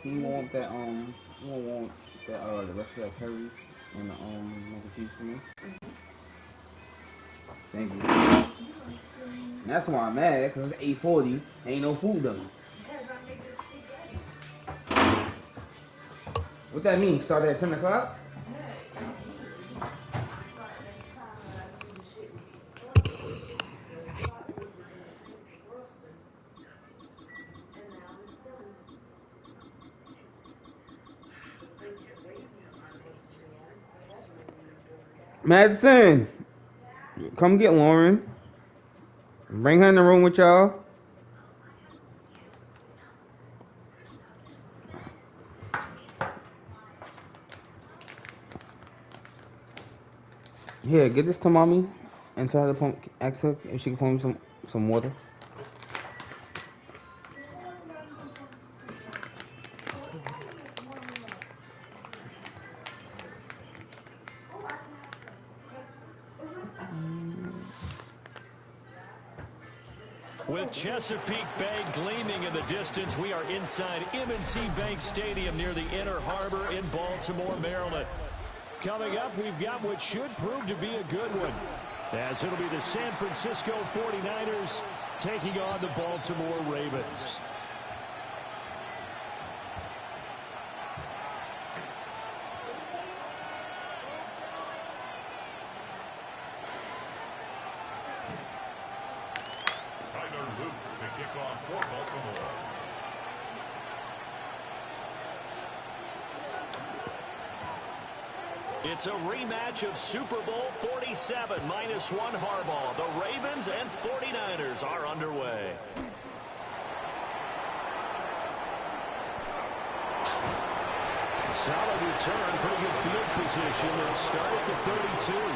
He want that he won't want that the rest of that curry and the mac and cheese for me. Thank you. And that's why I'm mad, cause it's 8:40, ain't no food done. What that mean? Start at 10 o'clock? Madison, come get Lauren. Bring her in the room with y'all. Here, get this to mommy and tell her to ask her if she can pour me some water. With Chesapeake Bay gleaming in the distance, we are inside M&T Bank Stadium near the Inner Harbor in Baltimore, Maryland. Coming up, we've got what should prove to be a good one, as it'll be the San Francisco 49ers taking on the Baltimore Ravens. It's a rematch of Super Bowl 47 -1 Harbaugh. The Ravens and 49ers are underway. Solid return, pretty good field position. They'll start at the 32.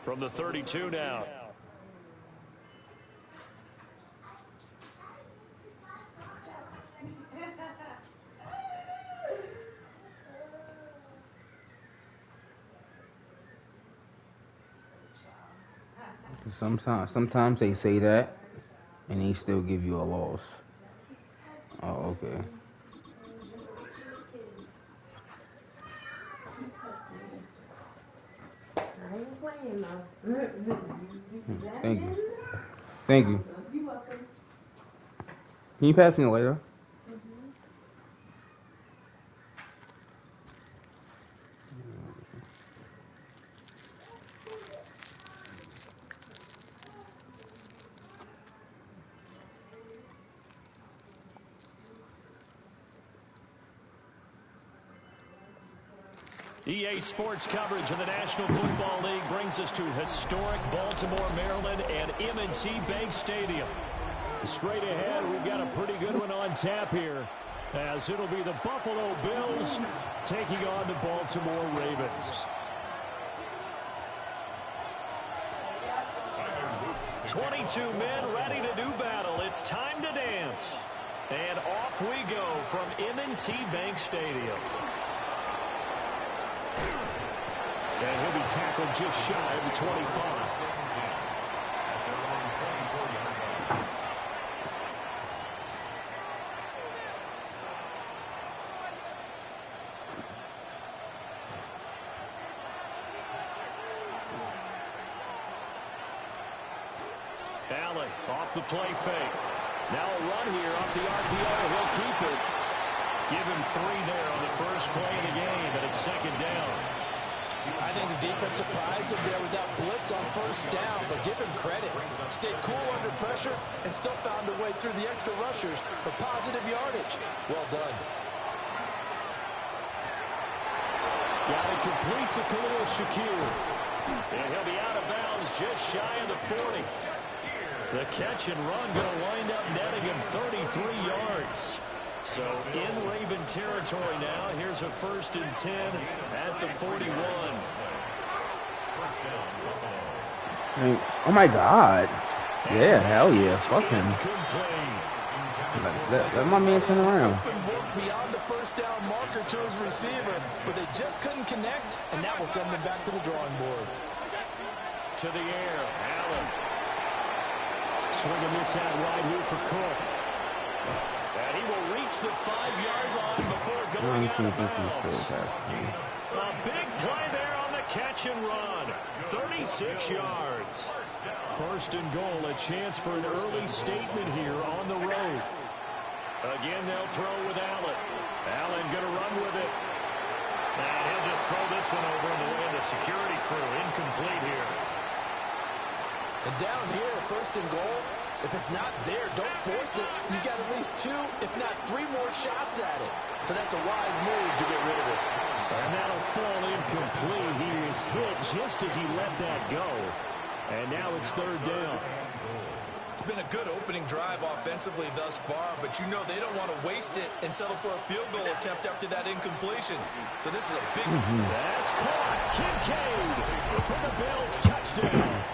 From the 32 now. Sometimes they say that, and they still give you a loss. Oh, okay. Thank you. Thank you. Can you pass me the lighter? EA Sports coverage of the National Football League brings us to historic Baltimore, Maryland, and M&T Bank Stadium. Straight ahead, we've got a pretty good one on tap here, as it'll be the Buffalo Bills taking on the Baltimore Ravens. 22 men ready to do battle. It's time to dance. And off we go from M&T Bank Stadium. And he'll be tackled just shy of the 25. Allen off the play fake. Now a run here off the RPO. He'll keep it. Give him 3 there on the first play of the game, and it's second down. I think the defense surprised him there with that blitz on first down, but give him credit. Stayed cool under pressure and still found a way through the extra rushers for positive yardage. Well done. Got it complete to Khalil Shakir. And he'll be out of bounds just shy of the 40. The catch and run going to wind up netting him 33 yards. So in Raven territory now. Here's a 1st and 10 at the 41. Oh my God. Yeah, hell yeah. Fuck him. Let my man turn around. Beyond the first down marker to his receiver, but they just couldn't connect, and that will send them back to the drawing board. To the air, Allen. Swinging this out wide here for Cook. And he will reach the 5-yard line before going out of bounds. A big play there on the catch and run. 36 yards. First and goal, a chance for an early statement here on the road. Again, they'll throw with Allen. Allen going to run with it. And he'll just throw this one over in the way of the security crew. Incomplete here. And down here, first and goal, if it's not there, don't force it. You got at least 2, if not 3 more shots at it. So that's a wise move to get rid of it. And that'll fall incomplete. He is hit just as he let that go. And now it's third down. It's been a good opening drive offensively thus far, but you know they don't want to waste it and settle for a field goal attempt after that incompletion. So this is a big... That's caught. Kincaid for the Bills. Touchdown.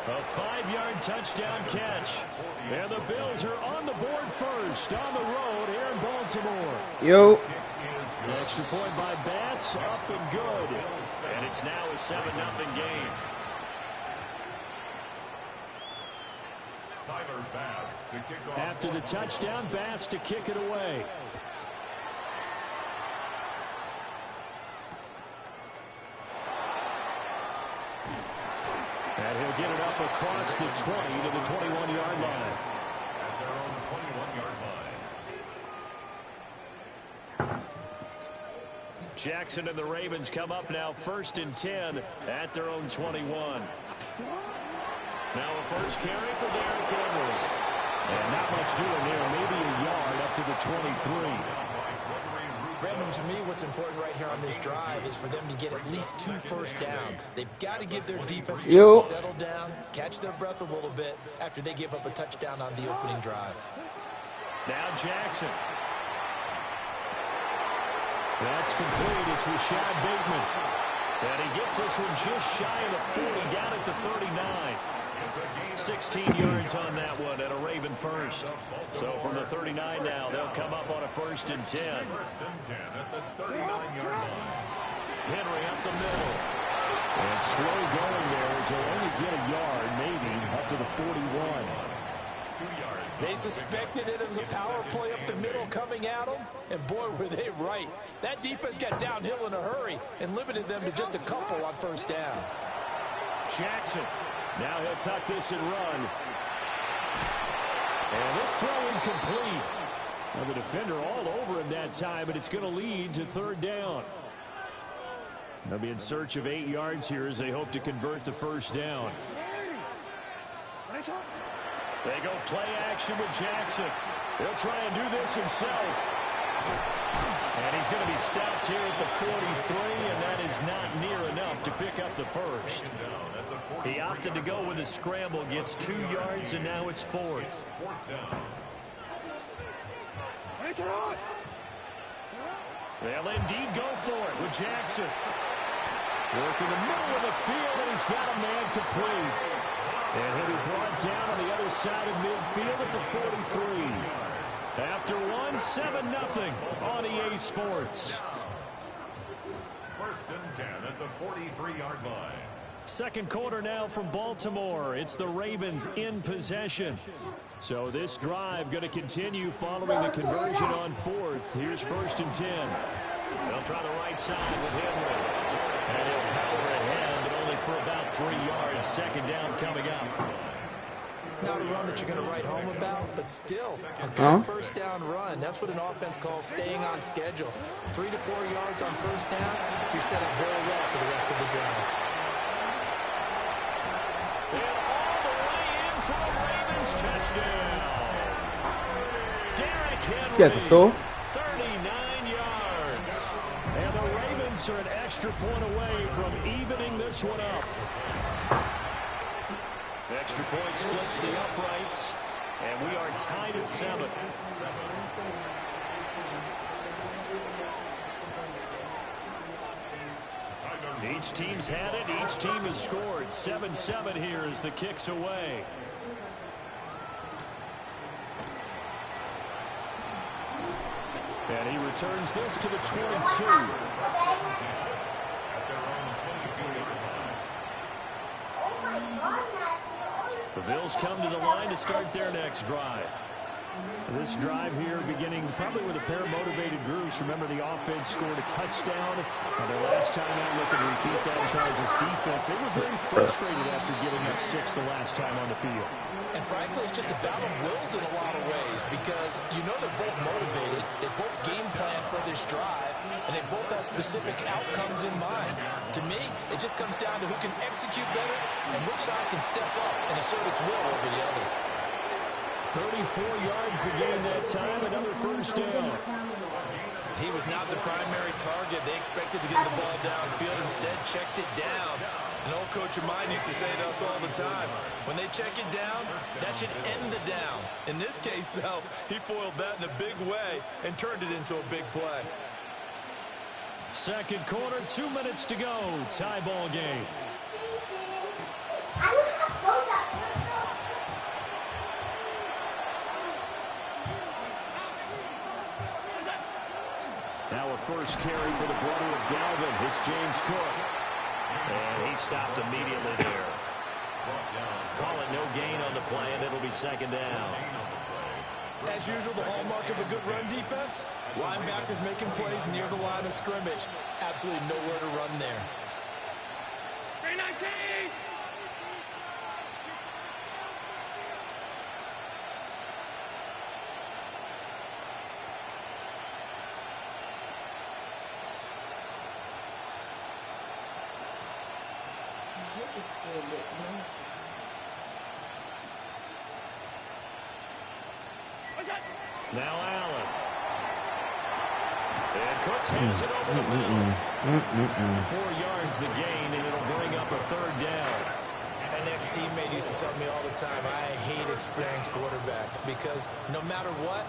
A 5-yard touchdown catch. And the Bills are on the board first on the road here in Baltimore. Yo. The extra point by Bass, up and good. And it's now a 7-0 game. After the touchdown, Bass to kick it away. And he'll get it up across the 20 to the 21-yard line. At their own 21-yard line. Jackson and the Ravens come up now first and 10 at their own 21. Now a first carry for Derrick Henry. And not much doing there, maybe a yard up to the 23. Brandon, to me, what's important right here on this drive is for them to get at least 2 first downs. They've got to give their defense a chance to settle down, catch their breath a little bit after they give up a touchdown on the opening drive. Now Jackson. That's complete. It's Rashad Bateman. And he gets this one just shy of the 40, down at the 39. 16 yards on that one and a Raven first. So from the 39 now, they'll come up on a first and 10. Henry up the middle. And slow going there as he'll only get a yard, maybe, up to the 41. They suspected it was a power play up the middle coming at them, and boy, were they right. That defense got downhill in a hurry and limited them to just a couple on first down. Jackson. Now he'll tuck this and run. And this throw incomplete. Well, the defender all over him that time, but it's going to lead to third down. They'll be in search of 8 yards here as they hope to convert the first down. They go play action with Jackson. He'll try and do this himself. And he's going to be stopped here at the 43, and that is not near enough to pick up the first. He opted to go with a scramble, gets 2 yards, and now it's fourth. They'll indeed go for it with Jackson. Working the middle of the field, and he's got a man complete. And he'll be brought down on the other side of midfield at the 43. After one, 7-0 on EA Sports. First and 10 at the 43-yard line. Second quarter now from Baltimore. It's the Ravens in possession. So this drive going to continue following the conversion on fourth. Here's first and 10. They'll try the right side with Henry. And he'll power ahead, but only for about 3 yards. Second down coming up. Not a run that you're going to write home about, but still a good first down run. That's what an offense calls staying on schedule. 3 to 4 yards on first down, you're set up very well for the rest of the drive. And all the way in for a Ravens touchdown. Derrick Henry, 39 yards. And the Ravens are an extra point away from evening this one up. Extra point splits the uprights, and we are tied at 7. Each team's had it. Each team has scored. 7-7 here as the kick's away. And he returns this to the 22. The Bills come to the line to start their next drive. This drive here beginning probably with a pair of motivated groups. Remember, the offense scored a touchdown. Their last time out, looking to repeat that Charles' defense. They were very frustrated after giving up 6 the last time on the field. And frankly, it's just a battle of wills in a lot of ways because you know they're both motivated. They both game plan for this drive, and they both have specific outcomes in mind. To me, it just comes down to who can execute better and which side can step up and assert its will over the other. 34 yards to gain that time, another first down. He was not the primary target. They expected to get the ball downfield. Instead, checked it down. An old coach of mine used to say to us all the time, when they check it down, that should end the down. In this case, though, he foiled that in a big way and turned it into a big play. Second quarter, 2 minutes to go. Tie ball game. Now a first carry for the brother of Dalvin. It's James Cook. And he stopped immediately there. Call it no gain on the play, and it'll be second down. As usual, the hallmark of a good run defense, linebackers making plays near the line of scrimmage. Absolutely nowhere to run there. 319! Now Allen. And Cooks has it over the middle. 4 yards the gain, and it'll bring up a third down. An ex-teammate used to tell me all the time, I hate experienced quarterbacks because no matter what,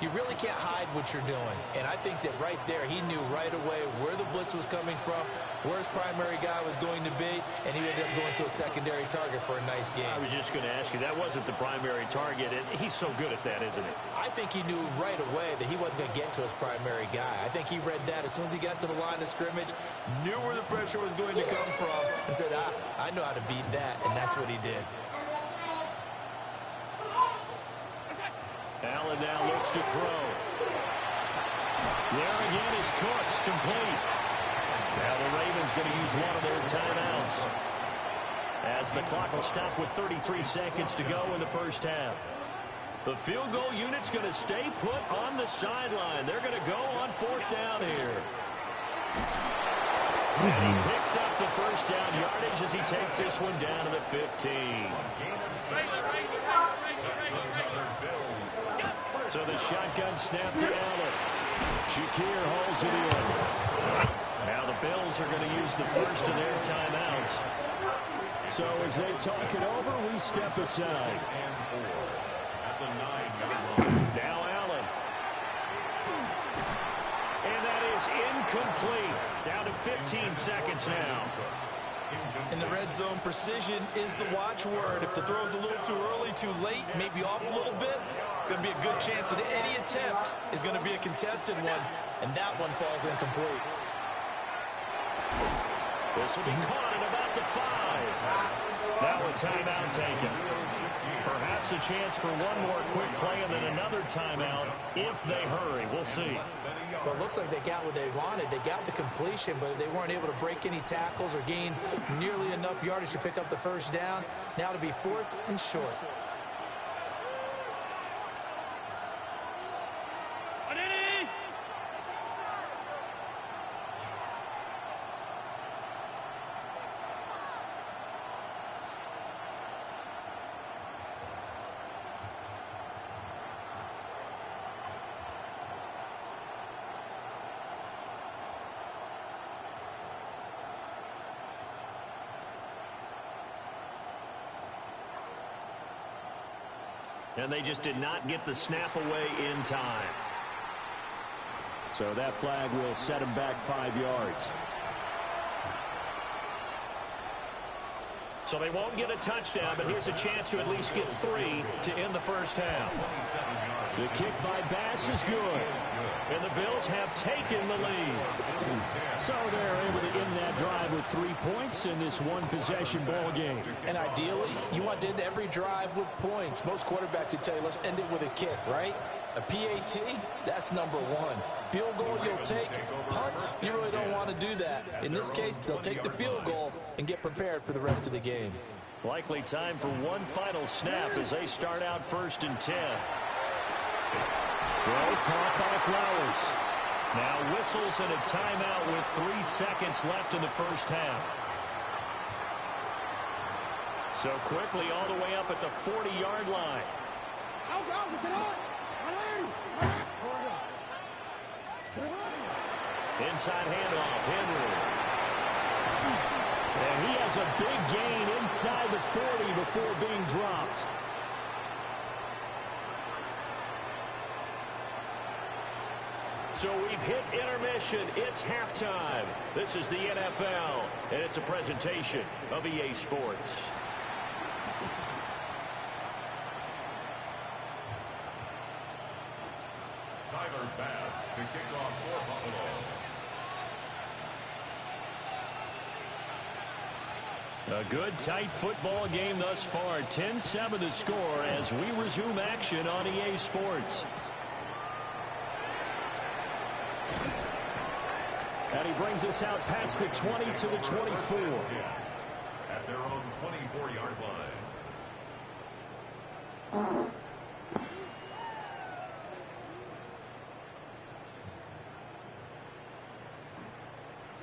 you really can't hide what you're doing. And I think that right there, he knew right away where the blitz was coming from, where his primary guy was going to be, and he ended up going to a secondary target for a nice game. I was just going to ask you, that wasn't the primary target, and he's so good at that, isn't he? I think he knew right away that he wasn't going to get to his primary guy. I think he read that as soon as he got to the line of scrimmage, knew where the pressure was going to come from, and said, I know how to beat that, and that's what he did. Allen now looks to throw. There again is Cooks, complete. Now the Ravens going to use one of their timeouts, as the clock will stop with 33 seconds to go in the first half. The field goal unit's going to stay put on the sideline. They're going to go on fourth down here. He picks up the first down yardage as he takes this one down to the 15. So the shotgun snap to Allen. Shakir holds it in. Now the Bills are going to use the first of their timeouts. So as they talk it over, we step aside. Now Allen. And that is incomplete. Down to 15 seconds now. In the red zone, precision is the watchword. If the throw's a little too early, too late, maybe off a little bit, going to be a good chance that any attempt is going to be a contested one, and that one falls incomplete. This will be caught at about the 5. Now a timeout taken. Perhaps a chance for one more quick play and then another timeout if they hurry. We'll see. Well, it looks like they got what they wanted. They got the completion, but they weren't able to break any tackles or gain nearly enough yardage to pick up the first down. Now to be fourth and short. And they just did not get the snap away in time. So that flag will set him back 5 yards. So they won't get a touchdown, but here's a chance to at least get 3 to end the first half. The kick by Bass is good. And the Bills have taken the lead. So they're able to end that drive with 3 points in this one-possession ball game. And ideally, you want to end every drive with points. Most quarterbacks would tell you, let's end it with a kick, right? A PAT, that's number one. Field goal you'll take. Punts, you really don't want to do that. In this case, they'll take the field goal and get prepared for the rest of the game. Likely time for one final snap as they start out 1st and 10. Throw caught by Flowers. Now whistles and a timeout with 3 seconds left in the first half. So quickly all the way up at the 40-yard line. Inside handoff, Henry. And he has a big gain inside the 40 before being dropped. So we've hit intermission. It's halftime. This is the NFL, and it's a presentation of EA Sports. Tyler Bass to kick off for Buffalo. A good, tight football game thus far. 10-7 the score as we resume action on EA Sports. And he brings us out past the 20 to the 24. At their own 24-yard line.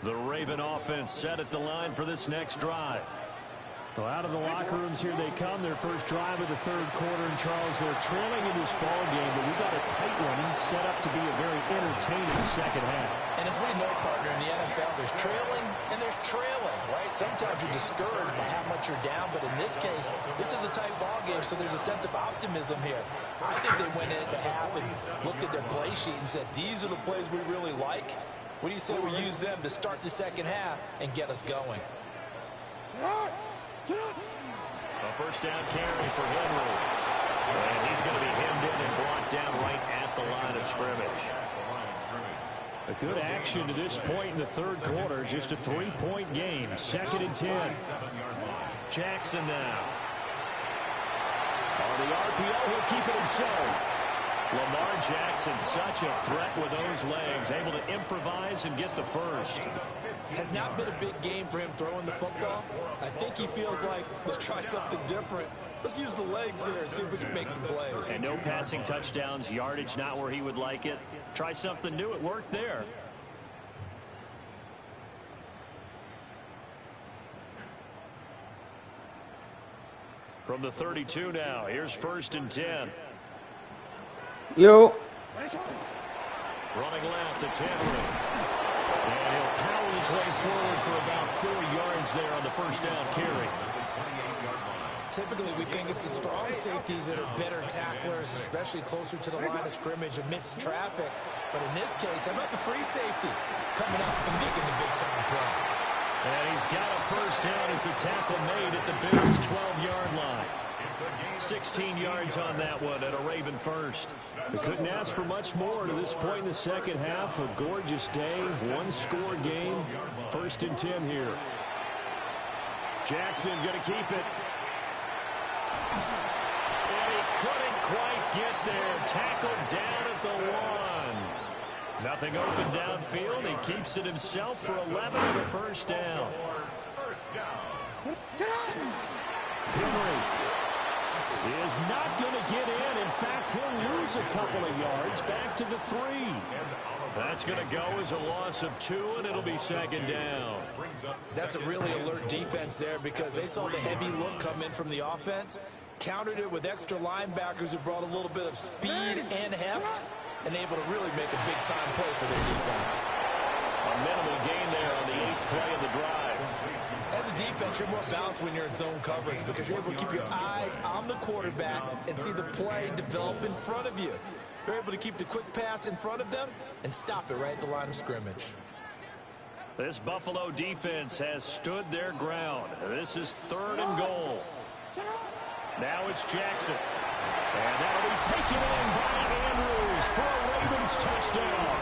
The Raven offense set at the line for this next drive. Well, out of the locker rooms here they come. Their first drive of the third quarter. And Charles, they're trailing in this ball game, but we got a tight one set up to be a very entertaining second half. And as we know, partner, in the NFL, there's trailing and there's trailing, right? Sometimes you're discouraged by how much you're down, but in this case, this is a tight ball game, so there's a sense of optimism here. I think they went into half and looked at their play sheet and said, these are the plays we really like. What do you say we use them to start the second half and get us going? A first down carry for Henry. And he's going to be hemmed in and brought down right at the line of scrimmage. A good action to this point in the third quarter. Just a 3-point game. 2nd and 10. Jackson now. On the RPO, he'll keep it himself. Lamar Jackson, such a threat with those legs, able to improvise and get the first. Has not been a big game for him throwing the football. I think he feels like, let's try something different. Let's use the legs here and see if we can make some plays. And no passing touchdowns, yardage not where he would like it. Try something new, it worked there. From the 32 now, here's 1st and 10. Yo. Running left, it's Henry. And he'll power his way forward for about 4 yards there on the first down carry. Typically, we think it's the strong safeties that are better tacklers, especially closer to the line of scrimmage amidst traffic. But in this case, how about the free safety coming up and making the big-time play? And he's got a first down as the tackle made at the Bills' 12-yard line. 16 yards on that one and a Raven first. They couldn't ask for much more to this point in the second half. A gorgeous day, one-score game. 1st and 10 here. Jackson going to keep it. And he couldn't quite get there. Tackled down at the 1. Nothing open downfield. He keeps it himself for 11 and a first down. Henry is not going to get in. In fact, he'll lose a couple of yards back to the 3. That's going to go as a loss of 2, and it'll be 2nd down. That's a really alert defense there because they saw the heavy look come in from the offense, countered it with extra linebackers who brought a little bit of speed and heft, and able to really make a big-time play for their defense. A minimal gain there on the 8th play of the drive. As a defense, you're more balanced when you're in zone coverage because you're able to keep your eyes on the quarterback and see the play develop in front of you. You're able to keep the quick pass in front of them and stop it right at the line of scrimmage. This Buffalo defense has stood their ground. This is 3rd and goal. Now it's Jackson. And that'll be taken in by Andrews for a Ravens touchdown.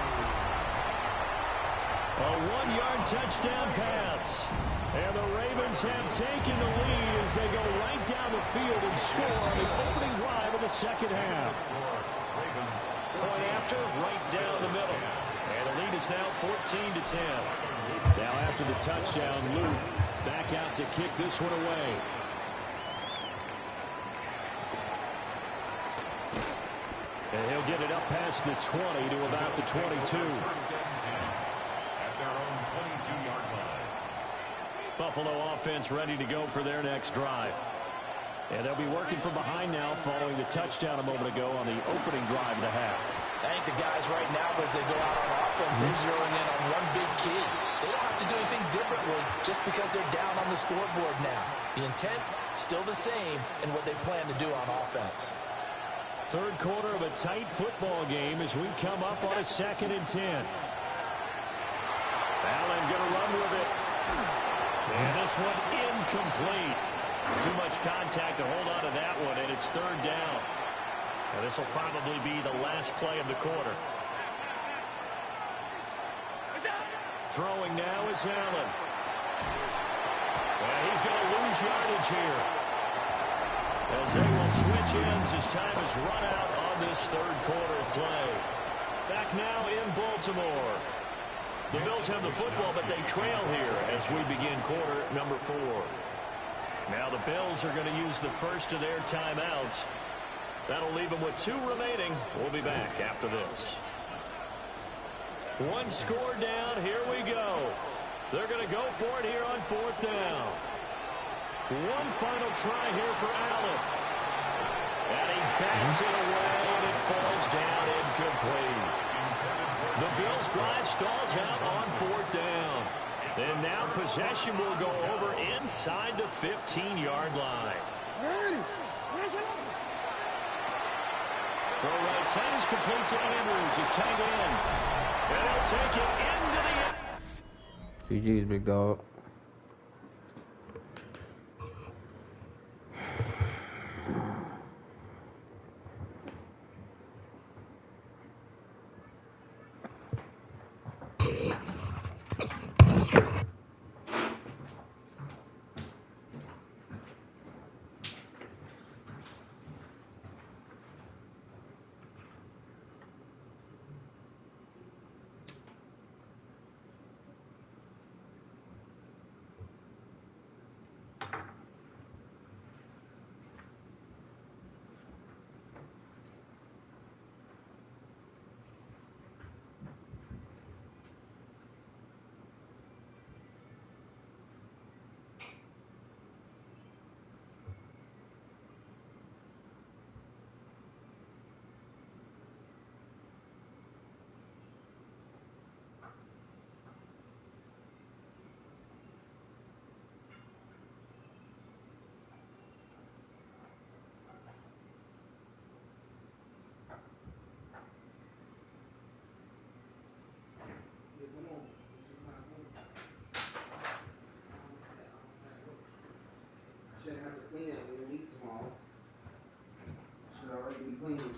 A 1-yard touchdown pass. And the Ravens have taken the lead as they go right down the field and score on the opening drive of the second half. Point after, right down the middle. And the lead is now 14-10. Now after the touchdown, Luke back out to kick this one away. And he'll get it up past the 20 to about the 22. At their own 22-yard line. Buffalo offense ready to go for their next drive. And they'll be working from behind now following the touchdown a moment ago on the opening drive of the half. I think the guys right now, as they go out on offense, they're zeroing in on one big key. They don't have to do anything differently just because they're down on the scoreboard now. The intent, still the same in what they plan to do on offense. Third quarter of a tight football game as we come up on a 2nd and 10. Allen gonna run with it. And this one incomplete. Too much contact to hold on to that one, and it's 3rd down. And this will probably be the last play of the quarter. Throwing now is Allen. And he's going to lose yardage here, as they will switch ends as time is run out on this 3rd quarter of play. Back now in Baltimore. The Bills have the football, but they trail here as we begin quarter number 4. Now the Bills are going to use the first of their timeouts. That'll leave them with 2 remaining. We'll be back after this. 1 score down. Here we go. They're going to go for it here on 4th down. One final try here for Allen. And he backs it away, and it falls down incomplete. The Bills drive stalls out on 4th down. And now possession will go over inside the 15-yard line. Throw right side is complete to Andrews. His tight end. And he'll take it into the end. GG's, big dog. Shouldn't have to clean it when you leave tomorrow. Should already be clean.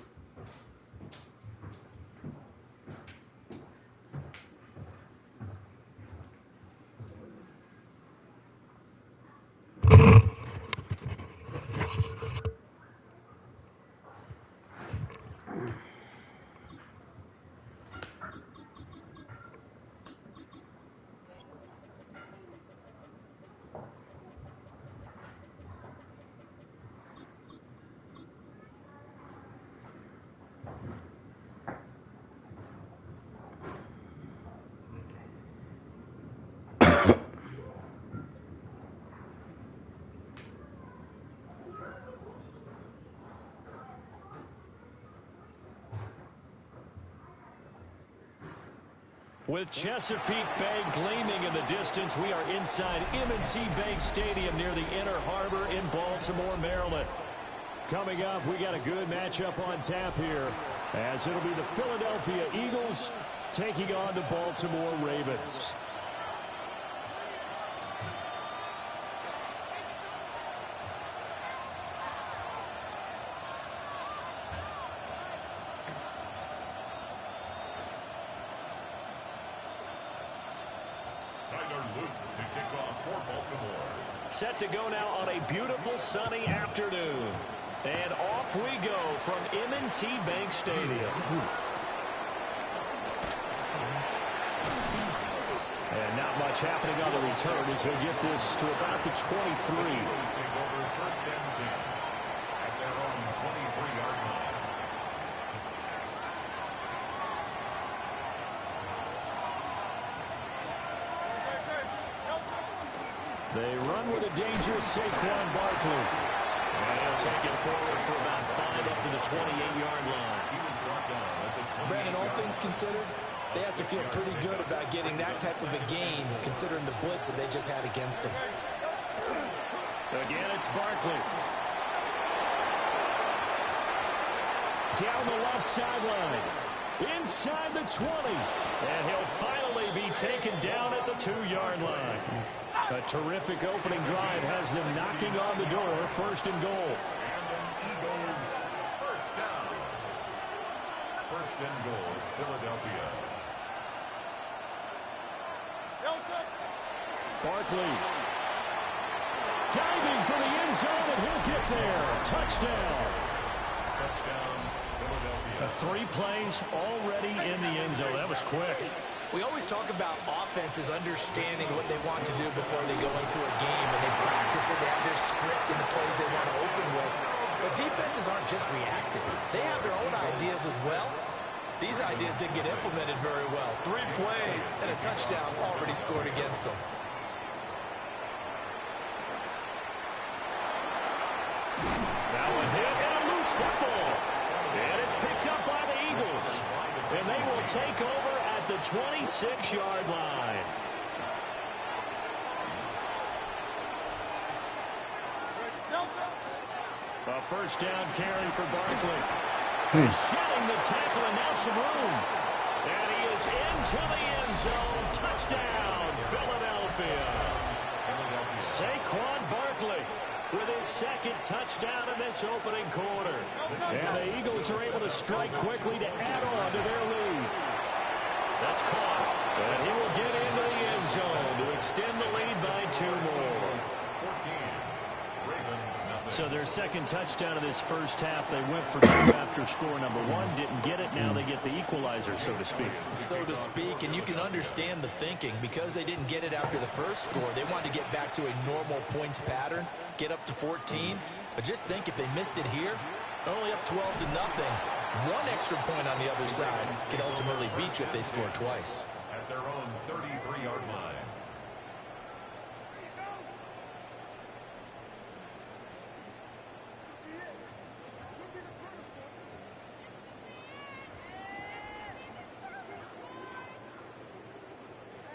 With Chesapeake Bay gleaming in the distance, we are inside M&T Bank Stadium near the Inner Harbor in Baltimore, Maryland. Coming up, we got a good matchup on tap here, as it'll be the Philadelphia Eagles taking on the Baltimore Ravens. to kick off for Baltimore. Set to go now on a beautiful sunny afternoon. And off we go from M&T Bank Stadium. And not much happening on the return as he'll get this to about the 23. They run with a dangerous Saquon Barkley. And he'll take it forward for about 5 up to the 28-yard line. Brandon, all things considered, they have to feel pretty good about getting that type of a gain, considering the blitz that they just had against them. Again, it's Barkley. Down the left sideline. Inside the 20. And he'll finally be taken down at the 2-yard line. A terrific opening drive has them knocking on the door, 1st and goal. And Eagles first down. 1st and goal, Philadelphia. Barkley. Diving for the end zone, and he'll get there. Touchdown. Touchdown, Philadelphia. 3 plays already in the end zone. That was quick. We always talk about offenses understanding what they want to do before they go into a game, and they practice it. They have their script and the plays they want to open with. But defenses aren't just reactive. They have their own ideas as well. These ideas didn't get implemented very well. 3 plays and a touchdown already scored against them. That one hit and a loose football. And it's picked up by the Eagles. And they will take over at the 26-yard line. A 1st down carry for Barkley. Shedding the tackle and now some room. And he is into the end zone. Touchdown, Philadelphia. Saquon Barkley with his 2nd touchdown in this opening quarter. And the Eagles are able to strike quickly to add on to their lead. That's caught. And he will get into the end zone to extend the lead by 2 more. 14. Ravens nothing. So their 2nd touchdown of this 1st half. They went for 2 after score number 1. Didn't get it. Now they get the equalizer, so to speak. So to speak, and you can understand the thinking. Because they didn't get it after the 1st score, they wanted to get back to a normal points pattern, get up to 14. But just think, if they missed it here, only up 12 to nothing. 1 extra point on the other side can ultimately beat you if they score twice. At their own 33-yard line.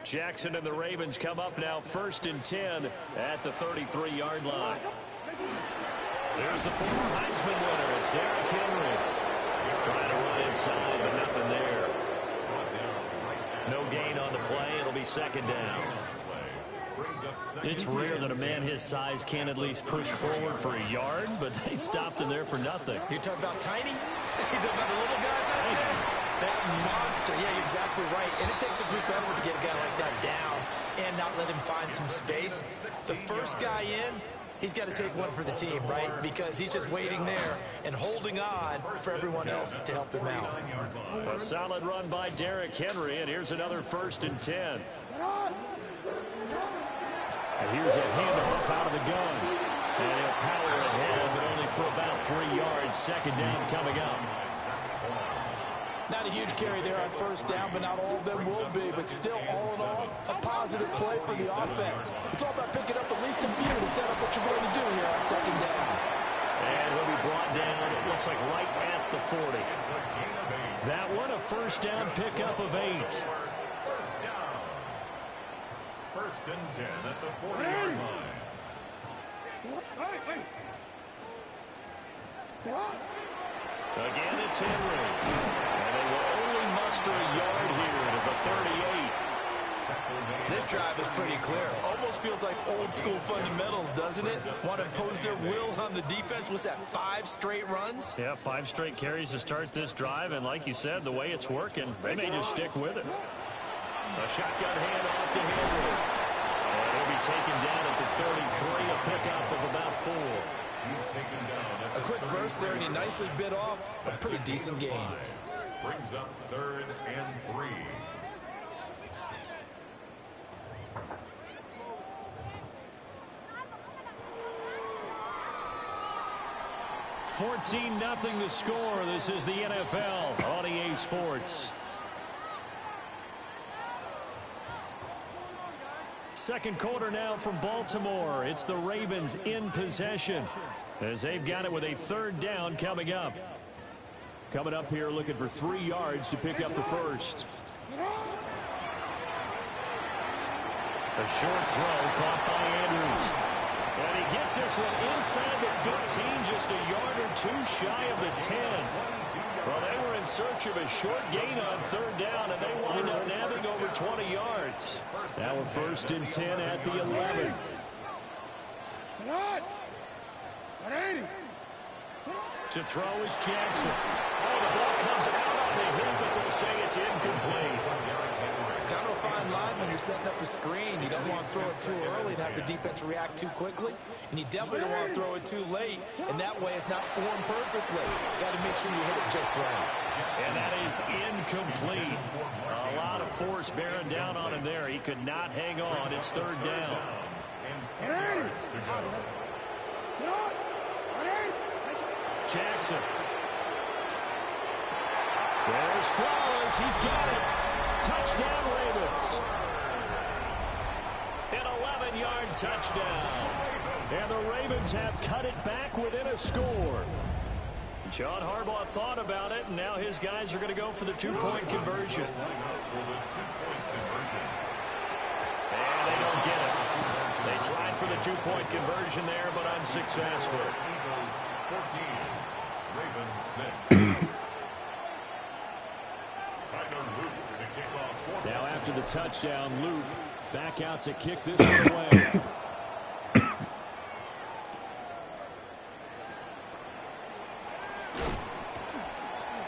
Jackson and the Ravens come up now 1st and 10 at the 33-yard line. There's the former Heisman winner. It's Derrick Henry. Trying to run inside, but nothing there. No gain on the play. It'll be 2nd down. It's rare that a man his size can at least push forward for a yard, but they stopped him there for nothing. You're talking about tiny? You're talking about a little guy back there? That monster. Yeah, you're exactly right. And it takes a group effort to get a guy like that down and not let him find some space. The first guy in, he's got to take one for the team, right? Because he's just waiting there and holding on for everyone else to help him out. A solid run by Derrick Henry, and here's another 1st and 10. And here's a handoff out of the gun. And he'll power ahead, but only for about 3 yards. 2nd down coming up. Not a huge carry there on 1st down, but not all of them will be. But still, all in all, a positive play for the offense. It's all about picking up at least a few to set up what you're going to do here on 2nd down. And he'll be brought down, it looks like right at the 40. That one, a 1st down pickup of 8. 1st down. 1st and 10 at the 40-yard line. Again, it's Henry. And they will only muster a yard here to the 38. This drive is pretty clear. Almost feels like old school fundamentals, doesn't it? Want to impose their will on the defense. Was that 5 straight runs? Yeah, 5 straight carries to start this drive. And like you said, the way it's working, they may just stick with it. A shotgun handoff to Henry. He'll be taken down at the 33, a pickup of about 4. He's taken down. A quick burst there, and he nicely bit off a pretty decent gain. Brings up 3rd and 3. 14-0 the score. This is the NFL on EA Sports. Second quarter now from Baltimore. It's the Ravens in possession as they've got it with a 3rd down coming up. Coming up here looking for 3 yards to pick up the first. A short throw caught by Andrews. And he gets this one inside the 15, just a yard or 2 shy of the 10. Well, they were in search of a short gain on 3rd down, and they wind up nabbing over 20 yards. Now a 1st and 10 at the 11. To throw is Jackson. Oh, the ball comes out on the hit, but they'll say it's incomplete. Kind of a fine line when you're setting up the screen. You don't want to throw it too early and have the defense react too quickly. And you definitely don't want to throw it too late. And that way it's not formed perfectly. Got to make sure you hit it just right. And that is incomplete. A lot of force bearing down on him there. He could not hang on. It's 3rd down. And 10 yards to go. Jackson. There's Flowers. He's got it. Touchdown, Ravens. An 11-yard touchdown. And the Ravens have cut it back within a score. John Harbaugh thought about it, and now his guys are going to go for the 2-point conversion. And they don't get it. They tried for the 2-point conversion there, but unsuccessful. Eagles 14, Ravens 6. Now after the touchdown, Luke back out to kick this one away.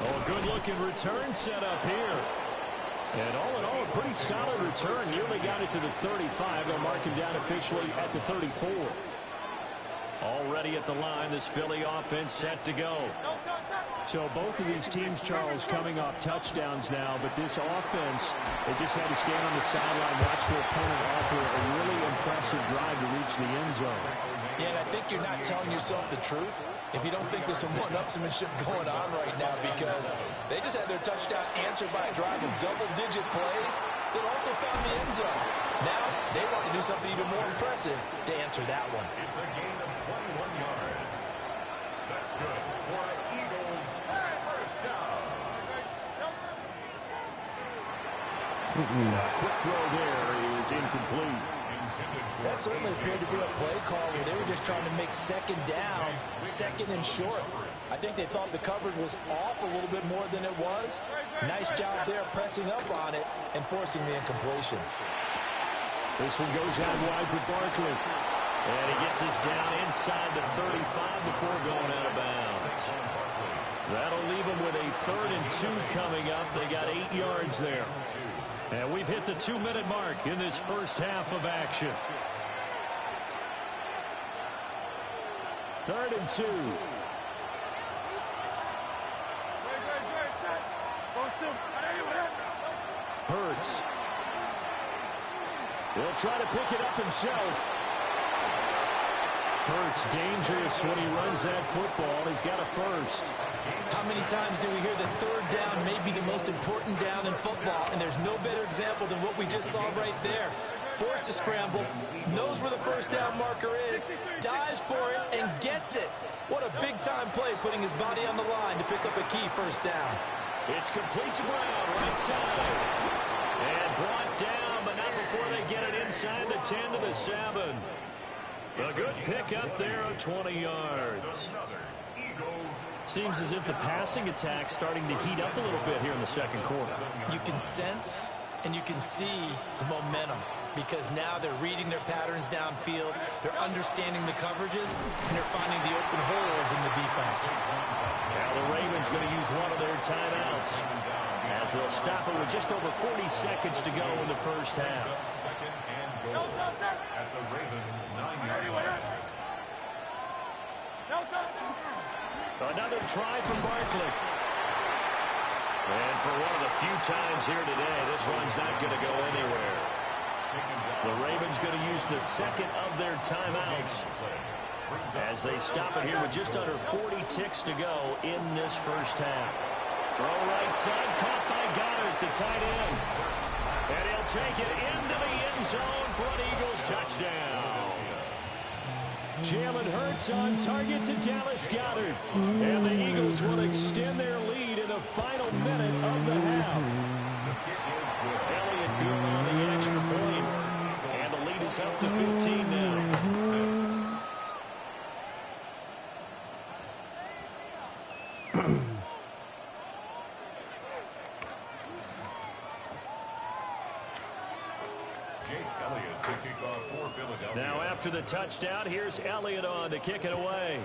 Oh, good-looking return set up here. And all in all, a pretty solid return. Nearly got it to the 35. They'll mark him down officially at the 34. Already at the line, this Philly offense set to go. So both of these teams, Charles, coming off touchdowns now, but this offense, they just had to stand on the sideline, watch their opponent offer a really impressive drive to reach the end zone. Yeah, and I think you're not telling yourself the truth if you don't think there's some one-upsmanship going on right now, because they just had their touchdown answered by a drive of double-digit plays that also found the end zone. Now they want to do something even more impressive to answer that one. It's a gain of 21 yards. That's good for Eagles first down. A quick throw there is incomplete. That certainly appeared to be a play call where they were just trying to make 2nd down, 2nd and short. I think they thought the coverage was off a little bit more than it was. Nice job there pressing up on it and forcing the incompletion. This one goes out wide for Barkley. And he gets us down inside the 35 before going out of bounds. That'll leave them with a 3rd and 2 coming up. They got 8 yards there. And we've hit the 2-minute mark in this first half of action. 3rd and 2. Hurts. He'll try to pick it up himself. Hurts dangerous when he runs that football. He's got a first. How many times do we hear that 3rd down may be the most important down in football, and there's no better example than what we just saw right there. Forced to scramble, knows where the first down marker is, dives for it, and gets it. What a big-time play, putting his body on the line to pick up a key first down. It's complete to Brown, right side. And brought down, but not before they get it inside the 10 to the 7. A good pickup there of 20 yards. Seems as if the passing attack's starting to heat up a little bit here in the second quarter. You can sense and you can see the momentum, because now they're reading their patterns downfield, they're understanding the coverages, and they're finding the open holes in the defense. Now the Ravens going to use one of their timeouts as as they'll stop it with just over 40 seconds to go in the first half. Second and goal at the Ravens' 9-yard line. Another try from Barkley. And for one of the few times here today, this one's not going to go anywhere. The Ravens going to use the second of their timeouts as they stop it here with just under 40 ticks to go in this first half. Throw right side, caught by Goddard, the tight end. And he'll take it into the end zone for an Eagles touchdown. Jalen Hurts on target to Dallas Goedert. And the Eagles will extend their lead in the final minute of the half. Elliott good on the extra point. And the lead is up to 15 now. Now after the touchdown, here's Elliott on to kick it away.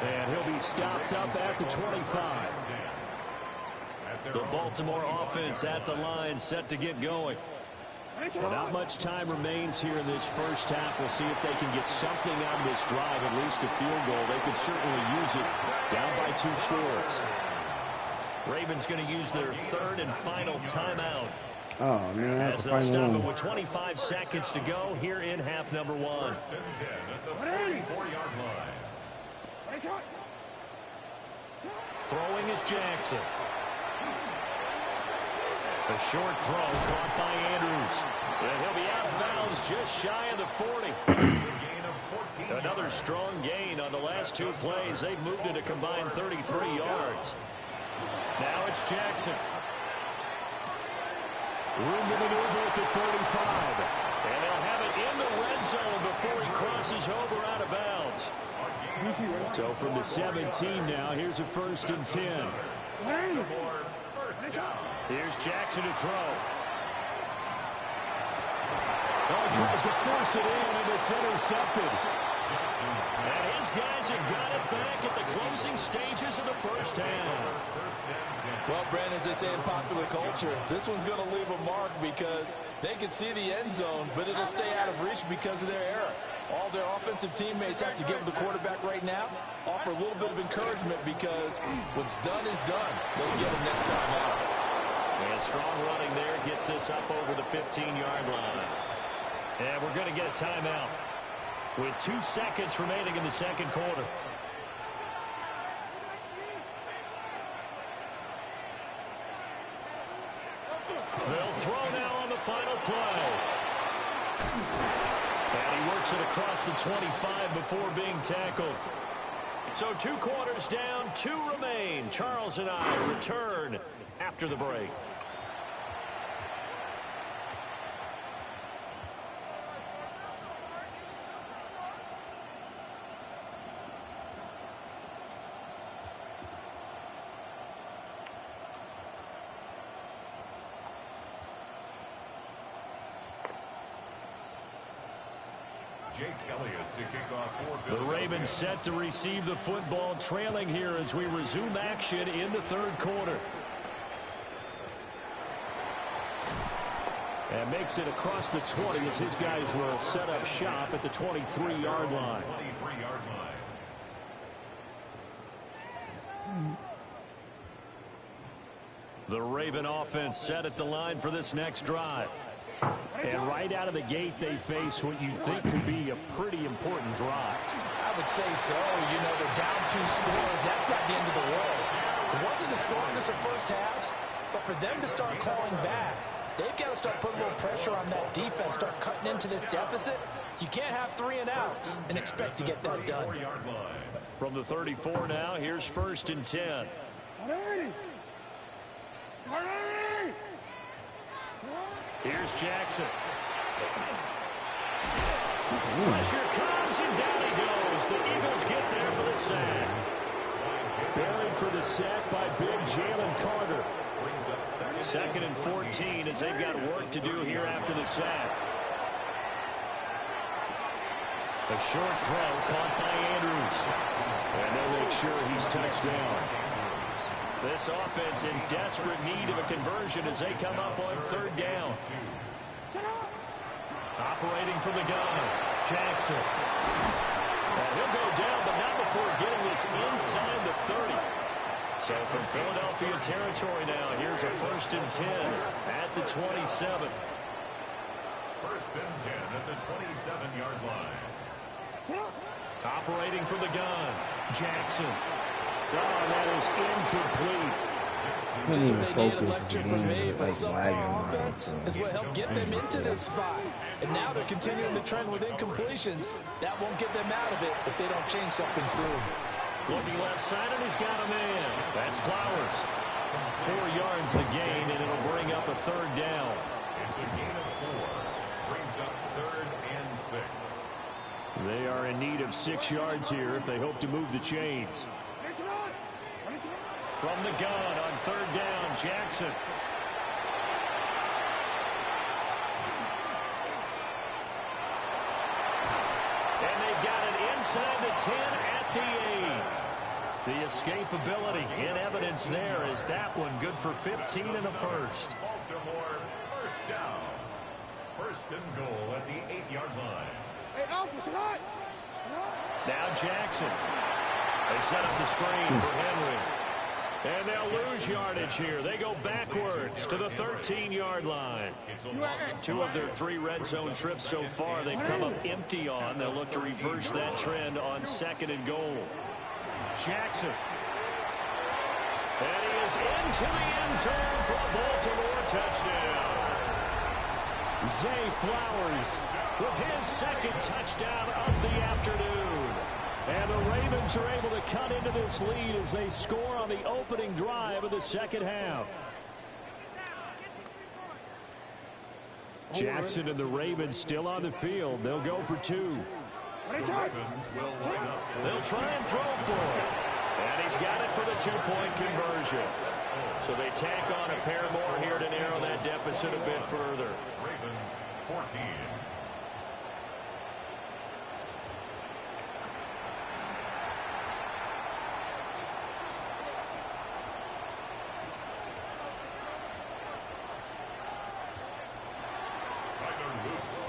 And he'll be stopped up at the 25. The Baltimore offense at the line, set to get going. Well, not much time remains here in this first half. We'll see if they can get something out of this drive, at least a field goal. They could certainly use it down by 2 scores. Ravens going to use their third and final timeout. Oh, man, as they'll stop it with 25 seconds to go here in half number 1. First and 10 at the 44-yard line. Throwing is Jackson. A short throw caught by Andrews. And he'll be out of bounds just shy of the 40. Another strong gain on the last 2 plays. They've moved it a combined 33 yards. Now it's Jackson. Room to maneuver at the 45. And they'll have it in the red zone before he crosses over out of bounds. So from the 17 now, here's a first and 10. Here's Jackson to throw. Oh, tries to force it in, and it's intercepted. And his guys have got it back at the closing stages of the first half. Well, Brandon, as they say in popular culture, this one's going to leave a mark because they can see the end zone, but it'll stay out of reach because of their error. All their offensive teammates have to give the quarterback right now, offer a little bit of encouragement because what's done is done. Let's get him next time out. And strong running there gets this up over the 15-yard line. And we're going to get a timeout with 2 seconds remaining in the second quarter. They'll throw now on the final play. And he works it across the 25 before being tackled. So 2 quarters down, 2 remain. Charles and I return after the break. Jake Elliott to kick off for the Ravens set to receive the football, trailing here as we resume action in the third quarter. And makes it across the 20 as his guys will set up shop at the 23-yard line. The Raven offense set at the line for this next drive. And right out of the gate, they face what you think could be a pretty important drive. I would say so. You know, they're down 2 scores. That's not the end of the world. It wasn't the strongest of first halves, but for them to start calling back, they've got to start putting a little pressure on that defense, start cutting into this deficit. You can't have 3 and outs and expect to get that done. From the 34 now, here's first and 10. Here's Jackson. Pressure comes, and down he goes. The Eagles get there for the sack. Buried for the sack by big Jalen Carter. Second and 14 as they've got work to do here after the sack. A short throw caught by Andrews. And they'll make sure he's touched down. This offense in desperate need of a conversion as they come up on third down. Operating from the gun, Jackson. And he'll go down, but not before getting this inside the 30. So from Philadelphia territory now, here's a 1st and 10 at the 27. 1st and 10 at the 27-yard line. Operating from the gun, Jackson. Oh, that is incomplete. Just what they need, electric was made, but subpar offense is what helped get them into this spot. And now they're continuing the trend with incompletions. That won't get them out of it if they don't change something soon. Looking left side, and he's got a man. That's Flowers. 4 yards the gain, and it'll bring up a 3rd down. It's a gain of 4. Brings up 3rd and 6. They are in need of 6 yards here if they hope to move the chains. From the gun on 3rd down, Jackson. And they got it inside the 10 at the 8. The escapability in evidence there is that one good for 15 and a 1st. Baltimore, 1st down. 1st and goal at the 8-yard line. Now Jackson. They set up the screen for Henry. And they'll lose yardage here. They go backwards to the 13-yard line. 2 of their 3 red zone trips so far they've come up empty on. They'll look to reverse that trend on 2nd and goal. Jackson. And he is into the end zone for a Baltimore touchdown. Zay Flowers with his 2nd touchdown of the afternoon. And the Ravens are able to cut into this lead as they score on the opening drive of the 2nd half. Jackson and the Ravens still on the field. They'll go for 2. They'll try and throw for it. And he's got it for the 2-point conversion. So they tack on a pair more here to narrow that deficit a bit further. Ravens 14.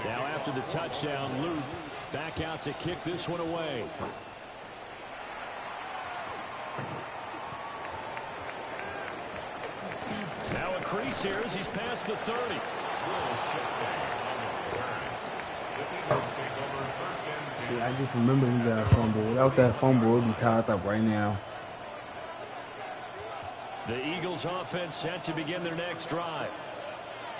Now after the touchdown, Luke back out to kick this one away. Now a crease here as he's past the 30. Yeah, I just remember he got a fumble. Without that fumble, it would be tied up right now. The Eagles offense set to begin their next drive.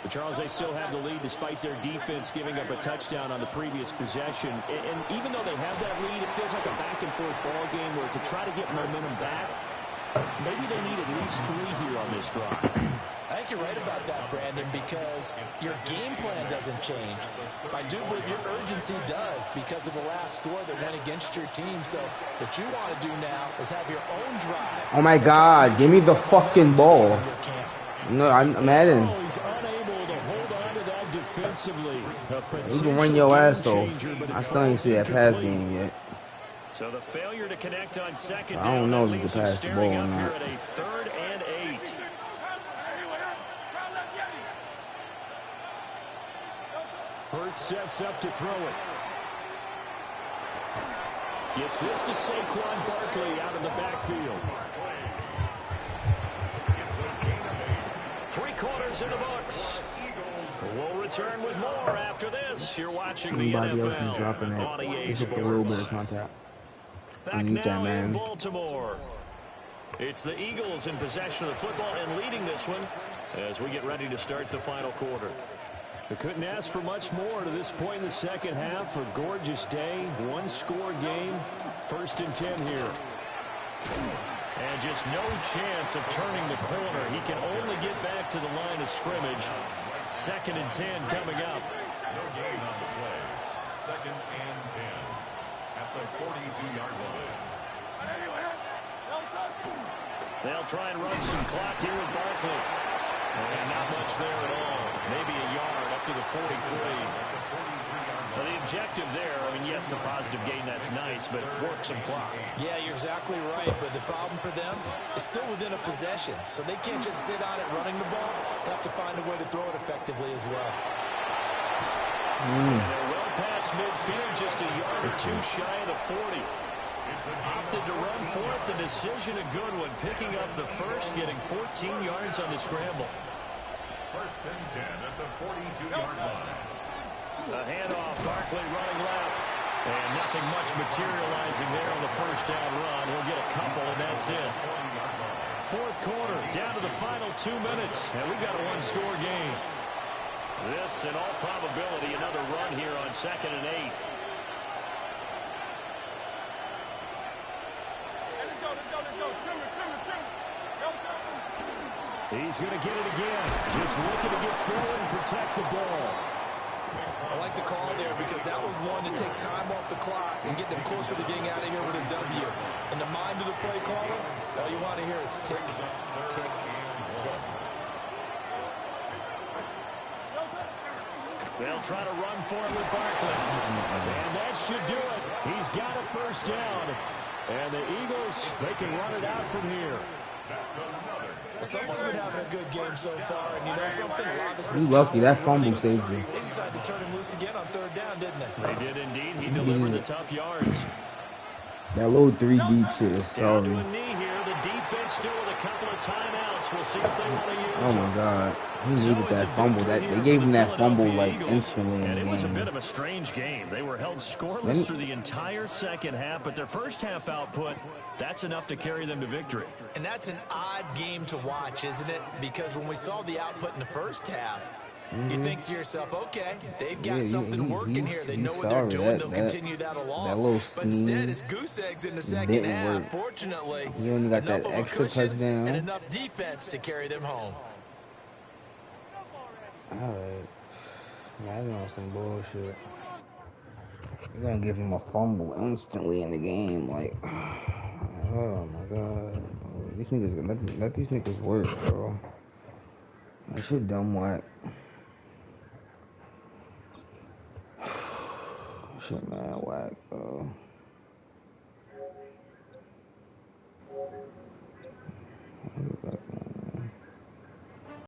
But Charles, they still have the lead despite their defense giving up a touchdown on the previous possession. And even though they have that lead, it feels like a back-and-forth ball game where to try to get momentum back, maybe they need at least 3 here on this drive. I think you're right about that, Brandon, because your game plan doesn't change. I do believe your urgency does because of the last score that went against your team. So what you want to do now is have your own drive. Oh, my God. Give me the fucking ball. No, I'm Madden. Oh, he's unable to hold on to that defensively. You can run your ass off. I still ain't see that pass game yet. So the failure to connect on 2nd down, I don't know if you leaves can them pass the ball staring or up here not. at a 3rd and 8. Hurts sets up to throw it. Gets this to Saquon Barkley out of the backfield. 3 quarters in the books. We'll return with more after this. You're watching the Anybody else is NFL dropping on it. EA It's a little bit of Sports. contact. Back need that, now in man. Baltimore. It's the Eagles in possession of the football and leading this one as we get ready to start the final quarter. We couldn't ask for much more to this point in the 2nd half. A gorgeous day, 1-score game. 1st and 10 here. And just no chance of turning the corner. He can only get back to the line of scrimmage. 2nd and 10 coming up. No gain on the play. 2nd and 10 at the 42-yard line. They'll try and run some clock here with Barkley. And not much there at all. Maybe a yard up to the 43. Well, the objective there, I mean, yes, the positive gain, that's nice, but work some clock. Yeah, you're exactly right, but the problem for them is still within a possession, so they can't just sit on it running the ball. They have to find a way to throw it effectively as well. And they're well past midfield, just a yard or two shy of the 40. Opted to run for it. The decision a good one. Picking up the first, getting 14 yards on the scramble. First and 10 at the 42-yard line. A handoff, Barkley running left. And nothing much materializing there on the first down run. He'll get a couple, and that's it. Fourth quarter, down to the final 2 minutes. And we've got a one-score game. This, in all probability, another run here on 2nd and 8. He's going to get it again. Just looking to get forward and protect the ball. I like the call there because that was one to take time off the clock and get them closer to getting out of here with a W. In the mind of the play caller, all you want to hear is tick, tick, tick. They'll try to run for it with Barkley. And that should do it. He's got a first down. And the Eagles, they can run it out from here. Well, someone's been having a good game so far, and you know something? A lot of us You lucky that fumble saved you. They decided to turn him loose again on 3rd down, didn't they? They did indeed. He delivered the tough yards. That little 3 deep shit is Down to sorry. a knee here. The defense still with a couple of timeouts. We'll see if they want to use Oh my God. He needed that fumble. They gave him that fumble like instantly in the And it was a game. bit of a strange game. They were held scoreless through the entire second half, but their first half output, that's enough to carry them to victory. And that's an odd game to watch, isn't it? Because when we saw the output in the first half, you think to yourself, okay, they've got something working here. They know what they're doing. They'll continue that along. But instead, it's goose eggs in the second half. Fortunately, He only got enough that of a extra cushion touchdown. and enough defense to carry them home. Alright. Yeah, I know some bullshit. You're gonna give him a fumble instantly in the game. Like, oh my God. These niggas, let these niggas work, bro. That shit dumb whack. Shit, man, whack, bro.